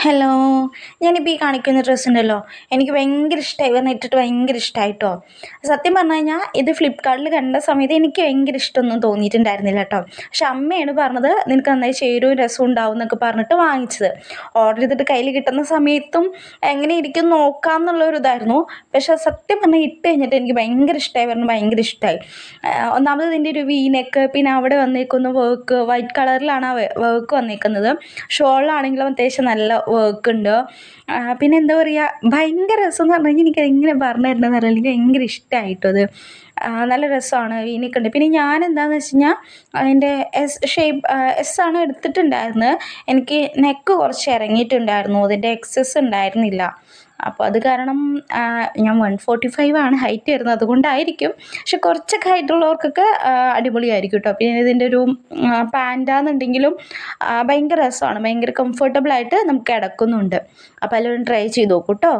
Hello. ഞാനിപ്പോൾ ഈ കാണിക്കുന്ന ഡ്രസ്സ് ഉണ്ടല്ലോ, എനിക്ക് ഭയങ്കര ഇഷ്ടമായി. ഇവരെ ഇട്ടിട്ട് ഭയങ്കര ഇഷ്ടമായിട്ടോ. സത്യം പറഞ്ഞു കഴിഞ്ഞാൽ ഇത് ഫ്ലിപ്കാർട്ടിൽ കണ്ട സമയത്ത് എനിക്ക് ഭയങ്കര ഇഷ്ടമൊന്നും തോന്നിയിട്ടുണ്ടായിരുന്നില്ല കേട്ടോ. പക്ഷെ അമ്മയാണ് പറഞ്ഞത് നിനക്ക് നന്നായി ചേരുവും രസവും ഉണ്ടാവും എന്നൊക്കെ പറഞ്ഞിട്ട് വാങ്ങിച്ചത്. ഓർഡർ ചെയ്തിട്ട് കയ്യിൽ കിട്ടുന്ന സമയത്തും എങ്ങനെ ഇരിക്കും നോക്കാം എന്നുള്ളൊരു ഇതായിരുന്നു. പക്ഷെ സത്യം പറഞ്ഞാൽ ഇട്ട് കഴിഞ്ഞിട്ട് എനിക്ക് ഭയങ്കര ഇഷ്ടമായി, പറഞ്ഞു ഭയങ്കര ഇഷ്ടമായി. ഒന്നാമത് ഇതിൻ്റെ ഒരു വീനെക്ക്, പിന്നെ അവിടെ വന്നേക്കുന്ന വർക്ക് വൈറ്റ് കളറിലാണ് ആ വർക്ക് വന്നേക്കുന്നത്. ഷോളിലാണെങ്കിലും അത്യാവശ്യം നല്ല വർക്ക് ഉണ്ട്. പിന്നെ എന്താ പറയുക, ഭയങ്കര രസം എന്ന് പറഞ്ഞു കഴിഞ്ഞാൽ എനിക്ക് എങ്ങനെ പറഞ്ഞു തരണമെന്ന് അറിയില്ല, എനിക്ക് ഭയങ്കര ഇഷ്ടമായിട്ടോ അത്. നല്ല രസമാണ്, വീനൊക്കെ ഉണ്ട്. പിന്നെ ഞാൻ എന്താണെന്ന് വെച്ച് കഴിഞ്ഞാൽ അതിൻ്റെ എസ് ആണ് എടുത്തിട്ടുണ്ടായിരുന്നത്. എനിക്ക് നെക്ക് കുറച്ച് ഇറങ്ങിയിട്ടുണ്ടായിരുന്നു, അതിൻ്റെ എക്സസ് ഉണ്ടായിരുന്നില്ല. അപ്പോൾ അത് കാരണം ഞാൻ 145 ആണ് ഹൈറ്റ് വരുന്നത്, അതുകൊണ്ടായിരിക്കും. പക്ഷെ കുറച്ചൊക്കെ ഹൈറ്റുള്ളവർക്കൊക്കെ അടിപൊളിയായിരിക്കും കേട്ടോ. പിന്നെ ഇതിൻ്റെ ഒരു പാൻറ്റാണെന്നുണ്ടെങ്കിലും ഭയങ്കര രസമാണ്, ഭയങ്കര കംഫർട്ടബിളായിട്ട് നമുക്ക് കിടക്കുന്നുണ്ട്. അപ്പോൾ എല്ലാവരും ട്രൈ ചെയ്ത് നോക്കൂ കേട്ടോ.